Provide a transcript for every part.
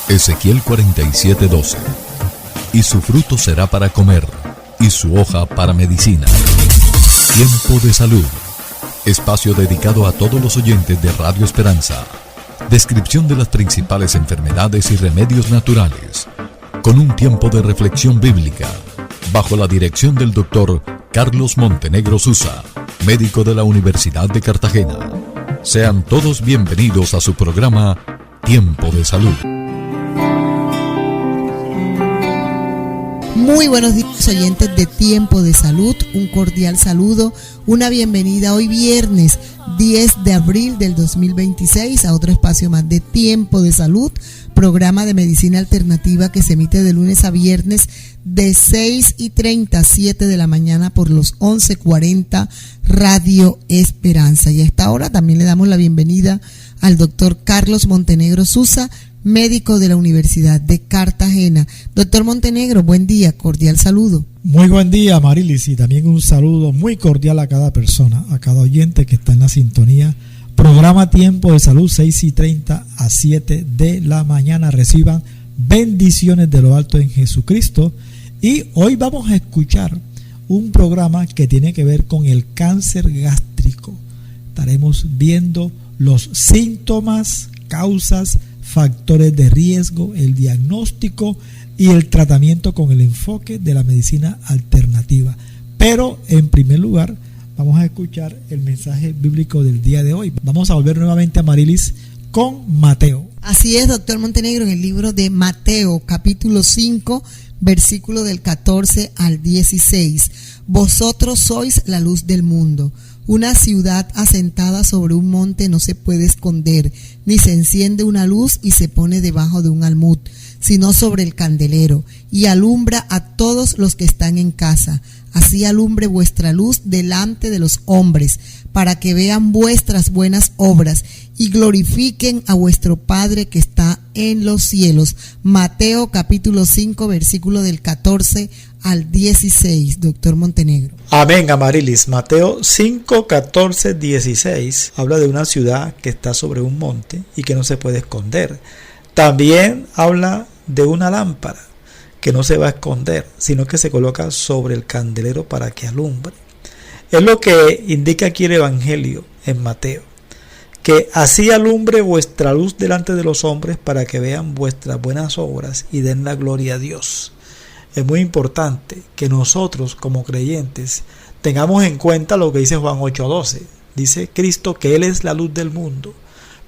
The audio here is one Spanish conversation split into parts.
Ezequiel 47:12. Y su fruto será para comer, y su hoja para medicina. Tiempo de salud. Espacio dedicado a todos los oyentes de Radio Esperanza. Descripción de las principales enfermedades y remedios naturales, con un tiempo de reflexión bíblica, bajo la dirección del Dr. Carlos Montenegro Susa, médico de la Universidad de Cartagena. Sean todos bienvenidos a su programa Tiempo de Salud. Muy buenos días, oyentes de Tiempo de Salud, un cordial saludo, una bienvenida hoy viernes 10 de abril del 2026 a otro espacio más de Tiempo de Salud, programa de medicina alternativa que se emite de lunes a viernes de 6:30 a 7 de la mañana por los 1140 Radio Esperanza. Y a esta hora también le damos la bienvenida al doctor Carlos Montenegro Susa, médico de la Universidad de Cartagena. Doctor Montenegro, buen día, cordial saludo. Muy buen día, Marilis, y también un saludo muy cordial a cada persona, a cada oyente que está en la sintonía. Programa Tiempo de Salud, 6:30 a 7 de la mañana. Reciban bendiciones de lo alto en Jesucristo. Y hoy vamos a escuchar un programa que tiene que ver con el cáncer gástrico. Estaremos viendo los síntomas, causas, factores de riesgo, el diagnóstico y el tratamiento con el enfoque de la medicina alternativa. Pero en primer lugar vamos a escuchar el mensaje bíblico del día de hoy. Vamos a volver nuevamente a Marilis con Mateo. Así es, doctor Montenegro, en el libro de Mateo, capítulo 5, versículo del 14 al 16. Vosotros sois la luz del mundo. Una ciudad asentada sobre un monte no se puede esconder, ni se enciende una luz y se pone debajo de un almud, sino sobre el candelero, y alumbra a todos los que están en casa. Así alumbre vuestra luz delante de los hombres, para que vean vuestras buenas obras y glorifiquen a vuestro Padre que está en los cielos. Mateo capítulo 5, versículo del 14 al 16, doctor Montenegro. Amén, Amarilis. Mateo 5, 14, 16 habla de una ciudad que está sobre un monte y que no se puede esconder. También habla de una lámpara que no se va a esconder, sino que se coloca sobre el candelero para que alumbre. Es lo que indica aquí el Evangelio en Mateo, que así alumbre vuestra luz delante de los hombres para que vean vuestras buenas obras y den la gloria a Dios. Es muy importante que nosotros como creyentes tengamos en cuenta lo que dice Juan 8:12. Dice Cristo que Él es la luz del mundo.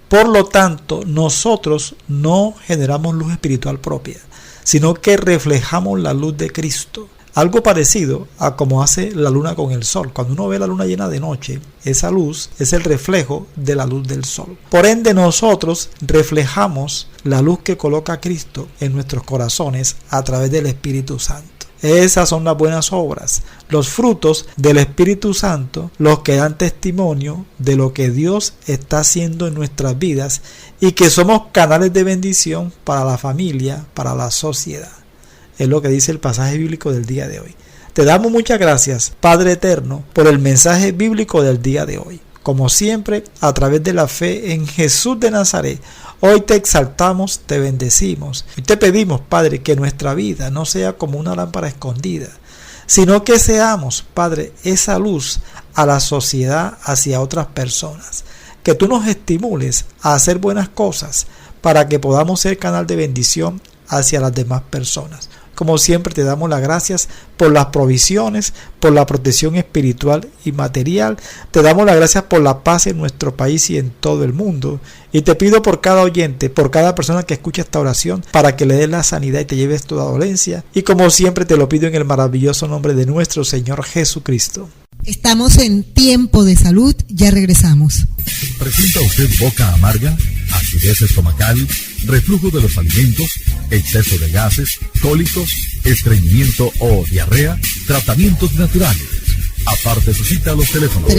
Por lo tanto, nosotros no generamos luz espiritual propia, sino que reflejamos la luz de Cristo. Algo parecido a como hace la luna con el sol. Cuando uno ve la luna llena de noche, esa luz es el reflejo de la luz del sol. Por ende, nosotros reflejamos la luz que coloca Cristo en nuestros corazones a través del Espíritu Santo. Esas son las buenas obras, los frutos del Espíritu Santo, los que dan testimonio de lo que Dios está haciendo en nuestras vidas y que somos canales de bendición para la familia, para la sociedad. Es lo que dice el pasaje bíblico del día de hoy. Te damos muchas gracias, Padre Eterno, por el mensaje bíblico del día de hoy. Como siempre, a través de la fe en Jesús de Nazaret, hoy te exaltamos, te bendecimos y te pedimos, Padre, que nuestra vida no sea como una lámpara escondida, sino que seamos, Padre, esa luz a la sociedad, hacia otras personas. Que tú nos estimules a hacer buenas cosas para que podamos ser canal de bendición hacia las demás personas. Como siempre te damos las gracias por las provisiones, por la protección espiritual y material. Te damos las gracias por la paz en nuestro país y en todo el mundo. Y te pido por cada oyente, por cada persona que escucha esta oración, para que le des la sanidad y te lleves toda dolencia. Y como siempre te lo pido en el maravilloso nombre de nuestro Señor Jesucristo. Estamos en Tiempo de Salud, ya regresamos. ¿Presenta usted boca amarga, acidez estomacal, reflujo de los alimentos, exceso de gases, cólicos, estreñimiento o diarrea? Tratamientos naturales. Aparte su cita a los teléfonos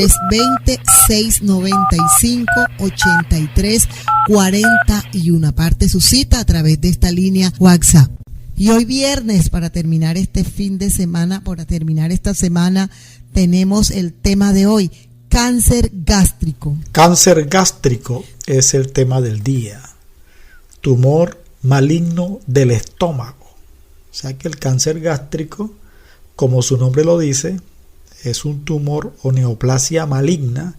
320-695-8341. Aparte su cita a través de esta línea WhatsApp. Y hoy viernes, para terminar este fin de semana, para terminar esta semana, tenemos el tema de hoy, cáncer gástrico. Cáncer gástrico es el tema del día. Tumor maligno del estómago. O sea que el cáncer gástrico, como su nombre lo dice, es un tumor o neoplasia maligna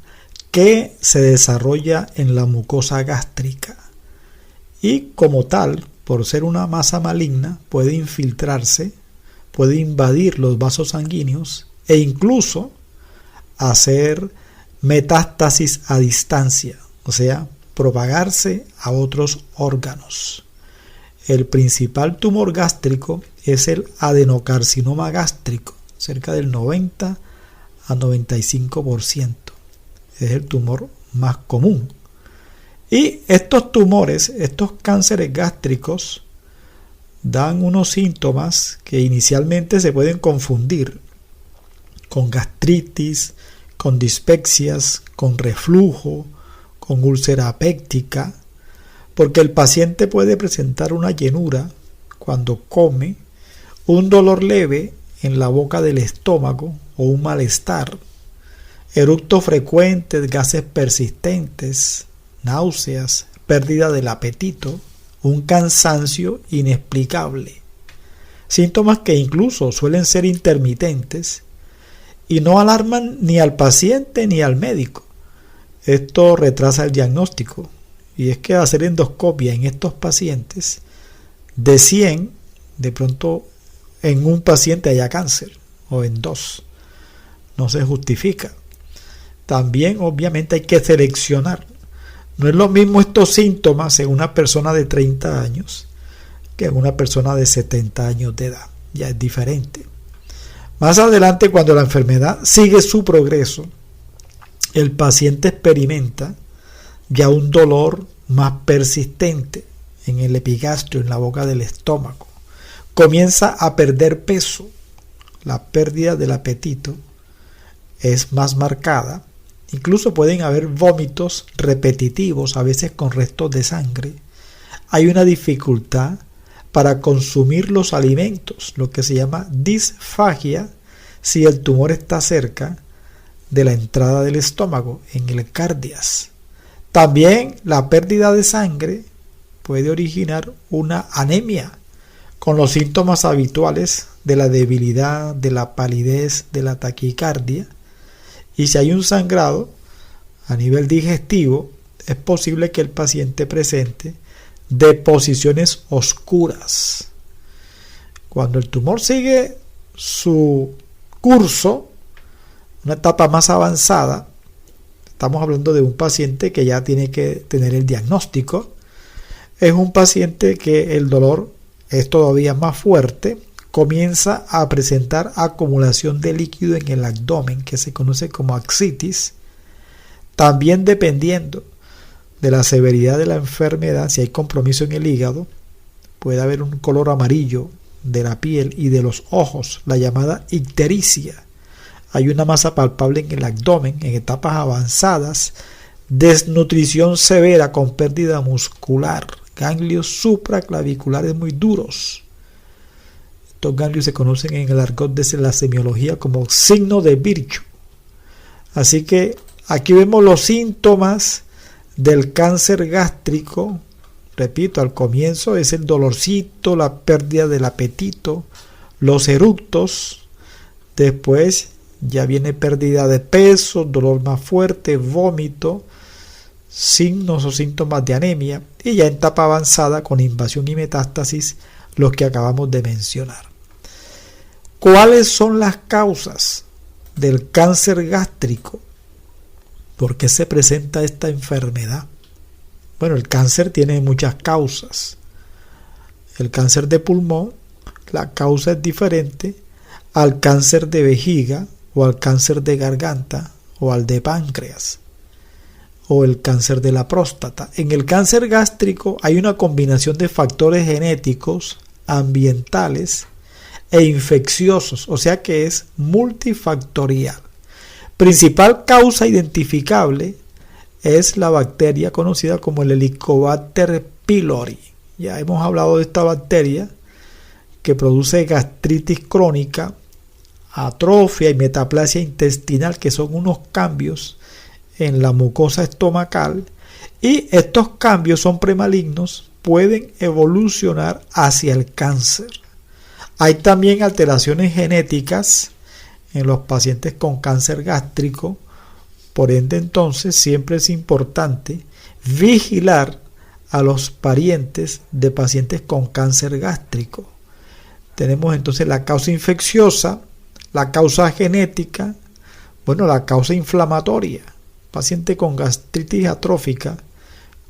que se desarrolla en la mucosa gástrica. Y como tal, por ser una masa maligna, puede infiltrarse, puede invadir los vasos sanguíneos e incluso hacer metástasis a distancia, o sea, propagarse a otros órganos. El principal tumor gástrico es el adenocarcinoma gástrico, cerca del 90 a 95%. Es el tumor más común. Y estos tumores, estos cánceres gástricos, dan unos síntomas que inicialmente se pueden confundir con gastritis, con dispepsias, con reflujo, con úlcera péptica, porque el paciente puede presentar una llenura cuando come, un dolor leve en la boca del estómago o un malestar, eructos frecuentes, gases persistentes, náuseas, pérdida del apetito, un cansancio inexplicable. Síntomas que incluso suelen ser intermitentes y no alarman ni al paciente ni al médico. Esto retrasa el diagnóstico. Y es que hacer endoscopia en estos pacientes, de 100, de pronto en un paciente haya cáncer, o en 2. No se justifica. También obviamente hay que seleccionar. No es lo mismo estos síntomas en una persona de 30 años que en una persona de 70 años de edad. Ya es diferente. Más adelante, cuando la enfermedad sigue su progreso, el paciente experimenta ya un dolor más persistente en el epigastrio, en la boca del estómago. Comienza a perder peso. La pérdida del apetito es más marcada. Incluso pueden haber vómitos repetitivos, a veces con restos de sangre. Hay una dificultad para consumir los alimentos, lo que se llama disfagia, si el tumor está cerca de la entrada del estómago, en el cardias. También la pérdida de sangre puede originar una anemia, con los síntomas habituales de la debilidad, de la palidez, de la taquicardia. Y si hay un sangrado a nivel digestivo, es posible que el paciente presente deposiciones oscuras. Cuando el tumor sigue su curso, una etapa más avanzada, estamos hablando de un paciente que ya tiene que tener el diagnóstico. Es un paciente que el dolor es todavía más fuerte, comienza a presentar acumulación de líquido en el abdomen, que se conoce como ascitis. También dependiendo de la severidad de la enfermedad, si hay compromiso en el hígado, puede haber un color amarillo de la piel y de los ojos, la llamada ictericia. Hay una masa palpable en el abdomen en etapas avanzadas, desnutrición severa con pérdida muscular, ganglios supraclaviculares muy duros. Estos ganglios se conocen en el argot de la semiología como signo de Virchow. Así que aquí vemos los síntomas del cáncer gástrico. Repito, al comienzo es el dolorcito, la pérdida del apetito, los eructos. Después ya viene pérdida de peso, dolor más fuerte, vómito, signos o síntomas de anemia. Y ya en etapa avanzada con invasión y metástasis, los que acabamos de mencionar. ¿Cuáles son las causas del cáncer gástrico? ¿Por qué se presenta esta enfermedad? Bueno, el cáncer tiene muchas causas. El cáncer de pulmón, la causa es diferente al cáncer de vejiga o al cáncer de garganta o al de páncreas o el cáncer de la próstata. En el cáncer gástrico hay una combinación de factores genéticos, ambientales e infecciosos, o sea que es multifactorial. Principal causa identificable es la bacteria conocida como el Helicobacter pylori. Ya hemos hablado de esta bacteria que produce gastritis crónica, atrofia y metaplasia intestinal, que son unos cambios en la mucosa estomacal, y estos cambios son premalignos pueden evolucionar hacia el cáncer. Hay también alteraciones genéticas en los pacientes con cáncer gástrico. Por ende, entonces, siempre es importante vigilar a los parientes de pacientes con cáncer gástrico. Tenemos entonces la causa infecciosa, la causa genética, la causa inflamatoria. Paciente con gastritis atrófica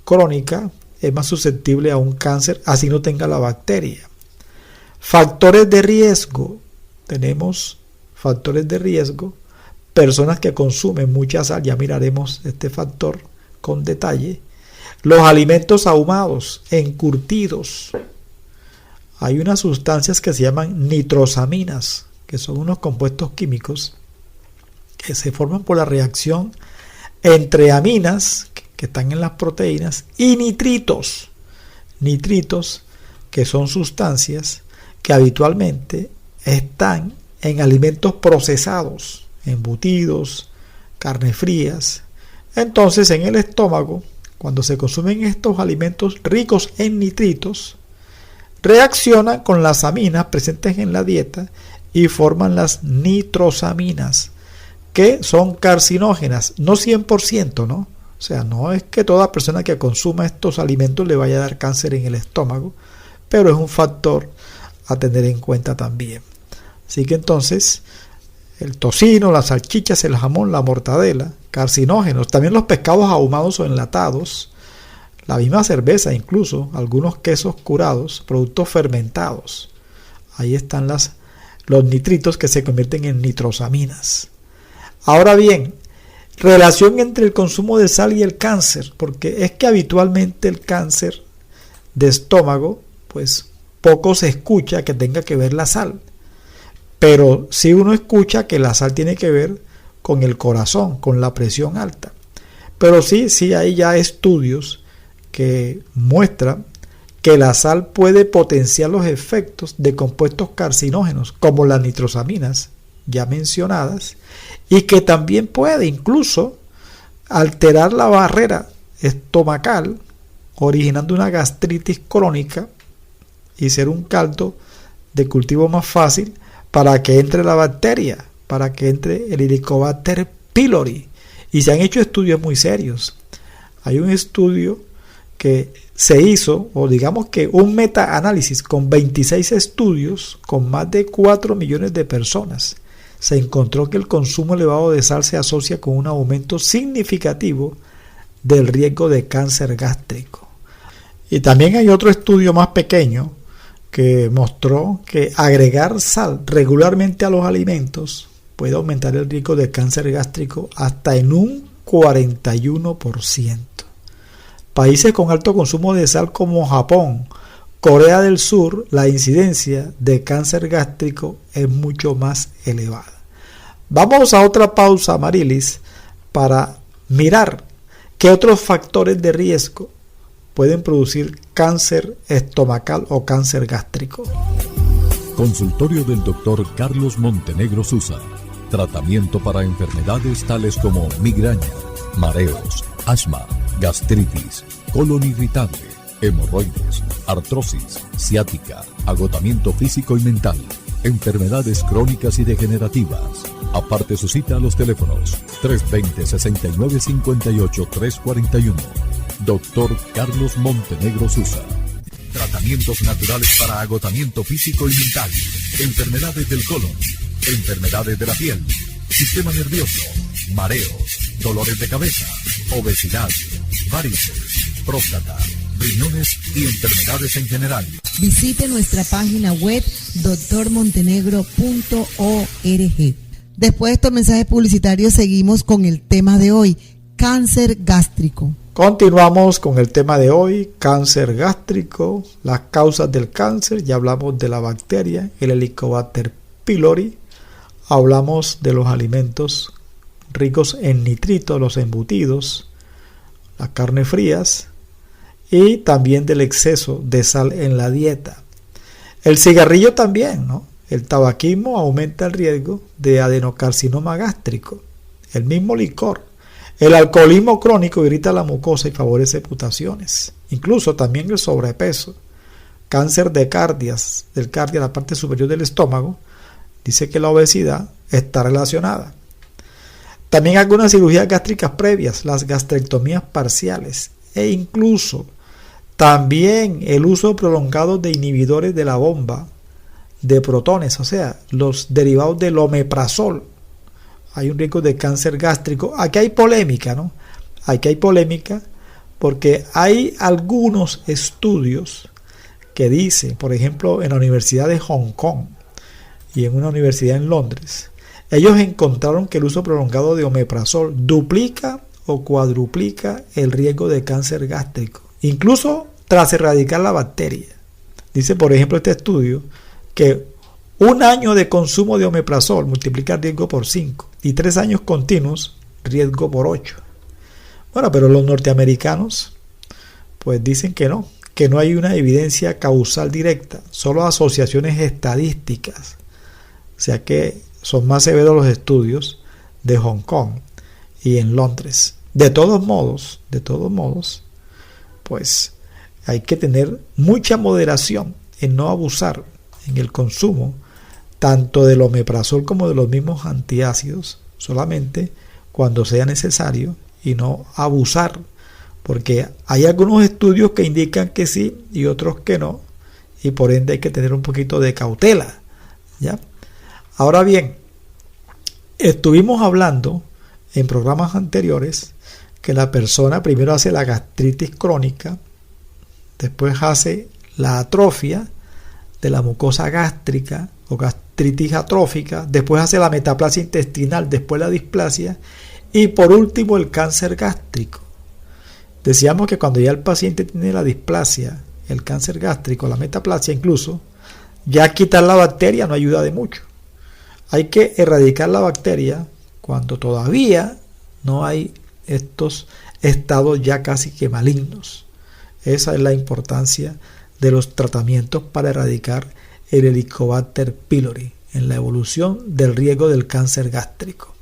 crónica es más susceptible a un cáncer, así no tenga la bacteria. Factores de riesgo. Tenemos factores de riesgo. Personas que consumen mucha sal, ya miraremos este factor con detalle. Los alimentos ahumados, encurtidos. Hay unas sustancias que se llaman nitrosaminas, que son unos compuestos químicos que se forman por la reacción entre aminas, que están en las proteínas, y nitritos. Nitritos, que son sustancias que habitualmente están en alimentos procesados, embutidos, carnes frías. Entonces, en el estómago, cuando se consumen estos alimentos ricos en nitritos, reaccionan con las aminas presentes en la dieta y forman las nitrosaminas, que son carcinógenas, no 100%, ¿no? O sea, no es que toda persona que consuma estos alimentos le vaya a dar cáncer en el estómago, pero es un factor a tener en cuenta también. Así que entonces, el tocino, las salchichas, el jamón, la mortadela, carcinógenos, también los pescados ahumados o enlatados, la misma cerveza incluso, algunos quesos curados, productos fermentados. Ahí están los nitritos que se convierten en nitrosaminas. Ahora bien, relación entre el consumo de sal y el cáncer, porque es que habitualmente el cáncer de estómago, pues poco se escucha que tenga que ver la sal, pero sí uno escucha que la sal tiene que ver con el corazón, con la presión alta, pero sí hay ya estudios que muestran que la sal puede potenciar los efectos de compuestos carcinógenos como las nitrosaminas ya mencionadas, y que también puede incluso alterar la barrera estomacal, originando una gastritis crónica y ser un caldo de cultivo más fácil para que entre la bacteria, para que entre el Helicobacter pylori. Y se han hecho estudios muy serios. Hay un estudio que se hizo, o digamos que un metaanálisis con 26 estudios con más de 4 millones de personas. Se encontró que el consumo elevado de sal se asocia con un aumento significativo del riesgo de cáncer gástrico. Y también hay otro estudio más pequeño que mostró que agregar sal regularmente a los alimentos puede aumentar el riesgo de cáncer gástrico hasta en un 41%. Países con alto consumo de sal como Japón, Corea del Sur, la incidencia de cáncer gástrico es mucho más elevada. Vamos a otra pausa, Marilis, para mirar qué otros factores de riesgo pueden producir cáncer estomacal o cáncer gástrico. Consultorio del Dr. Carlos Montenegro Susa. Tratamiento para enfermedades tales como migraña, mareos, asma, gastritis, colon irritable, hemorroides, artrosis, ciática, agotamiento físico y mental, enfermedades crónicas y degenerativas. Aparte su cita a los teléfonos 320-6958-341. Dr. Carlos Montenegro Susa. Tratamientos naturales para agotamiento físico y mental, enfermedades del colon, enfermedades de la piel, sistema nervioso, mareos, dolores de cabeza, obesidad, varices, próstata, riñones y enfermedades en general. Visite nuestra página web drmontenegro.org. Después de estos mensajes publicitarios seguimos con el tema de hoy, cáncer gástrico. Continuamos con el tema de hoy, cáncer gástrico, las causas del cáncer. Ya hablamos de la bacteria, el Helicobacter pylori. Hablamos de los alimentos ricos en nitrito, los embutidos, las carnes frías y también del exceso de sal en la dieta. El cigarrillo también, ¿no? El tabaquismo aumenta el riesgo de adenocarcinoma gástrico. El mismo licor, El alcoholismo crónico irrita la mucosa y favorece putaciones. Incluso también el sobrepeso. Cáncer del cardio, la parte superior del estómago, dice que la obesidad está relacionada. También algunas cirugías gástricas previas, las gastrectomías parciales e incluso también el uso prolongado de inhibidores de la bomba de protones, o sea, los derivados del omeprazol. Hay un riesgo de cáncer gástrico. Aquí hay polémica, ¿no? Aquí hay polémica porque hay algunos estudios que dicen, por ejemplo, en la Universidad de Hong Kong y en una universidad en Londres, ellos encontraron que el uso prolongado de omeprazol duplica o cuadruplica el riesgo de cáncer gástrico, incluso tras erradicar la bacteria. Dice, por ejemplo, este estudio que un año de consumo de omeprazol multiplica el riesgo por 5 y 3 años continuos, riesgo por 8. Bueno, pero los norteamericanos pues dicen que no hay una evidencia causal directa, solo asociaciones estadísticas. O sea que son más severos los estudios de Hong Kong y en Londres. De todos modos, pues hay que tener mucha moderación en no abusar en el consumo tanto del omeprazol como de los mismos antiácidos, solamente cuando sea necesario y no abusar, porque hay algunos estudios que indican que sí y otros que no, y por ende hay que tener un poquito de cautela, ¿ya? Ahora bien, estuvimos hablando en programas anteriores que la persona primero hace la gastritis crónica, después hace la atrofia de la mucosa gástrica o gastritis atrófica, después hace la metaplasia intestinal, después la displasia y por último el cáncer gástrico. Decíamos que cuando ya el paciente tiene la displasia, el cáncer gástrico, la metaplasia incluso, ya quitar la bacteria no ayuda de mucho. Hay que erradicar la bacteria cuando todavía no hay estos estados ya casi que malignos. Esa es la importancia de los tratamientos para erradicar el Helicobacter pylori en la evolución del riesgo del cáncer gástrico.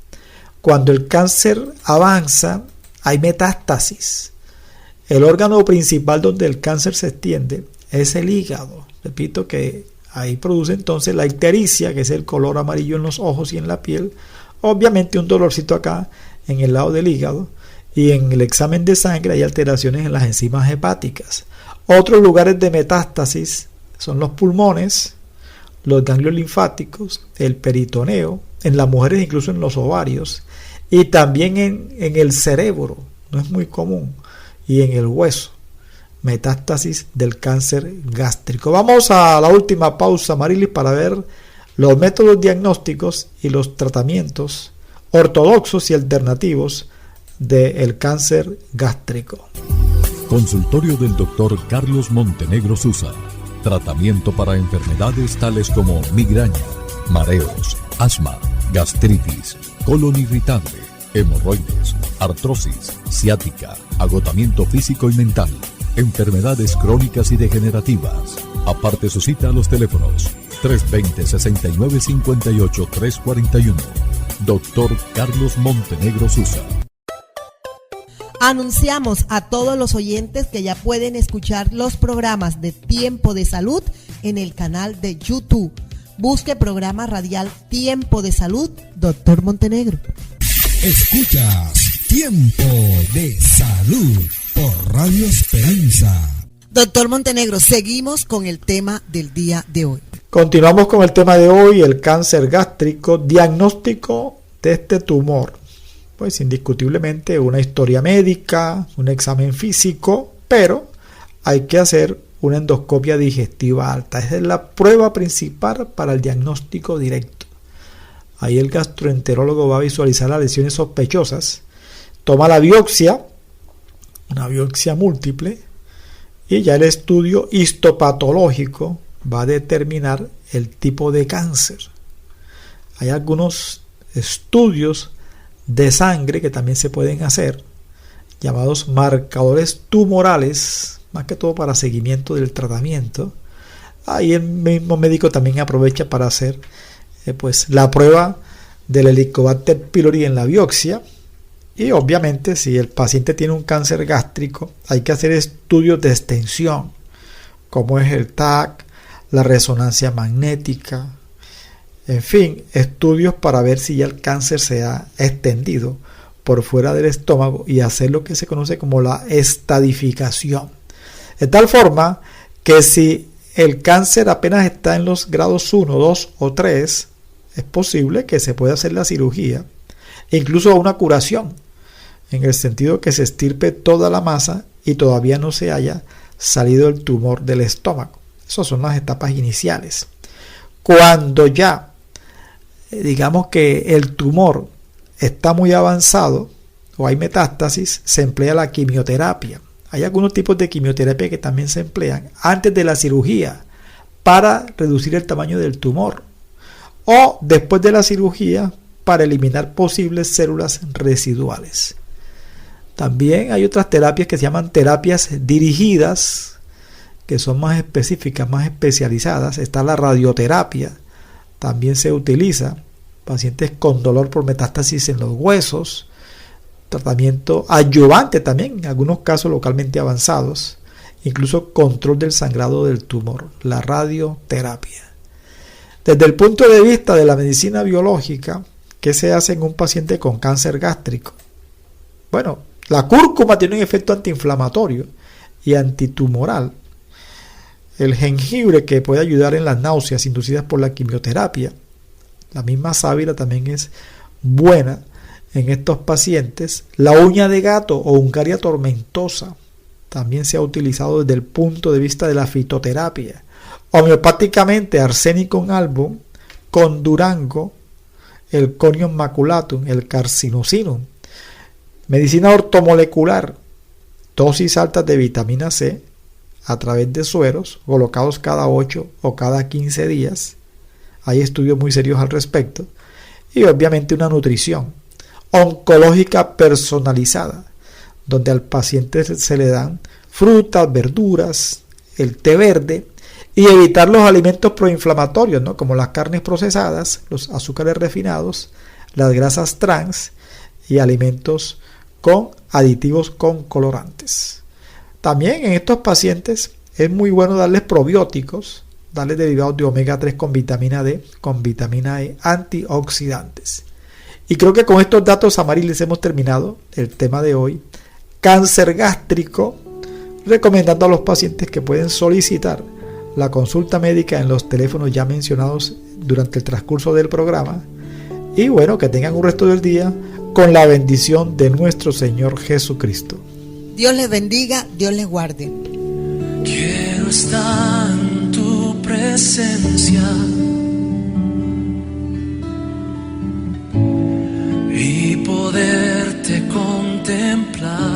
Cuando el cáncer avanza, hay metástasis. El órgano principal donde el cáncer se extiende es el hígado. Repito que ahí produce entonces la ictericia, que es el color amarillo en los ojos y en la piel. Obviamente un dolorcito acá en el lado del hígado, y en el examen de sangre hay alteraciones en las enzimas hepáticas. Otros lugares de metástasis son los pulmones, los ganglios linfáticos, el peritoneo, en las mujeres incluso en los ovarios, y también en el cerebro, no es muy común, y en el hueso, metástasis del cáncer gástrico. Vamos a la última pausa, Marilis, para ver los métodos diagnósticos y los tratamientos ortodoxos y alternativos del cáncer gástrico. Consultorio del Dr. Carlos Montenegro Susa. Tratamiento para enfermedades tales como migraña, mareos, asma, gastritis, colon irritable, hemorroides, artrosis, ciática, agotamiento físico y mental, enfermedades crónicas y degenerativas. Aparte su cita a los teléfonos 320-6958-341. Dr. Carlos Montenegro Susa. Anunciamos a todos los oyentes que ya pueden escuchar los programas de Tiempo de Salud en el canal de YouTube. Busque programa radial Tiempo de Salud, Dr. Montenegro. Escuchas Tiempo de Salud por Radio Esperanza. Doctor Montenegro, seguimos con el tema del día de hoy. Continuamos con el tema de hoy, el cáncer gástrico, diagnóstico de este tumor. Pues indiscutiblemente una historia médica, un examen físico, pero hay que hacer una endoscopia digestiva alta. Esa es la prueba principal para el diagnóstico directo. Ahí el gastroenterólogo va a visualizar las lesiones sospechosas, toma la biopsia, una biopsia múltiple, y ya el estudio histopatológico va a determinar el tipo de cáncer. Hay algunos estudios de sangre que también se pueden hacer, llamados marcadores tumorales, más que todo para seguimiento del tratamiento. Ahí el mismo médico también aprovecha para hacer pues la prueba del Helicobacter pylori en la biopsia, Y obviamente si el paciente tiene un cáncer gástrico, hay que hacer estudios de extensión, como es el TAC, la resonancia magnética, en fin, estudios para ver si ya el cáncer se ha extendido por fuera del estómago y hacer lo que se conoce como la estadificación. De tal forma que si el cáncer apenas está en los grados 1, 2 o 3, es posible que se pueda hacer la cirugía, e incluso una curación, en el sentido que se extirpe toda la masa y todavía no se haya salido el tumor del estómago. Esas son las etapas iniciales. Cuando ya, digamos que el tumor está muy avanzado o hay metástasis, se emplea la quimioterapia. Hay algunos tipos de quimioterapia que también se emplean antes de la cirugía para reducir el tamaño del tumor o después de la cirugía para eliminar posibles células residuales. También hay otras terapias que se llaman terapias dirigidas, que son más específicas, más especializadas. Está la radioterapia, también se utiliza pacientes con dolor por metástasis en los huesos, tratamiento adyuvante también, en algunos casos localmente avanzados, incluso control del sangrado del tumor, la radioterapia. Desde el punto de vista de la medicina biológica, ¿qué se hace en un paciente con cáncer gástrico? Bueno, la cúrcuma tiene un efecto antiinflamatorio y antitumoral. El jengibre, que puede ayudar en las náuseas inducidas por la quimioterapia. La misma sábila también es buena en estos pacientes. La uña de gato o Hungaria tomentosa también se ha utilizado desde el punto de vista de la fitoterapia. Homeopáticamente, arsénico en albo, con durango, el conium maculatum, el carcinosinum. Medicina ortomolecular, dosis altas de vitamina C a través de sueros colocados cada 8 o cada 15 días. Hay estudios muy serios al respecto. Y obviamente una nutrición oncológica personalizada, donde al paciente se le dan frutas, verduras, el té verde, y evitar los alimentos proinflamatorios, ¿no? Como las carnes procesadas, los azúcares refinados, las grasas trans y alimentos con aditivos con colorantes. También en estos pacientes es muy bueno darles probióticos, darles derivados de omega 3 con vitamina D, con vitamina E, antioxidantes. Y creo que con estos datos, Amarilis, hemos terminado el tema de hoy, cáncer gástrico, recomendando a los pacientes que pueden solicitar la consulta médica en los teléfonos ya mencionados durante el transcurso del programa. Y bueno, que tengan un resto del día con la bendición de nuestro Señor Jesucristo. Dios les bendiga, Dios les guarde. Quiero estar en tu presencia y poderte contemplar.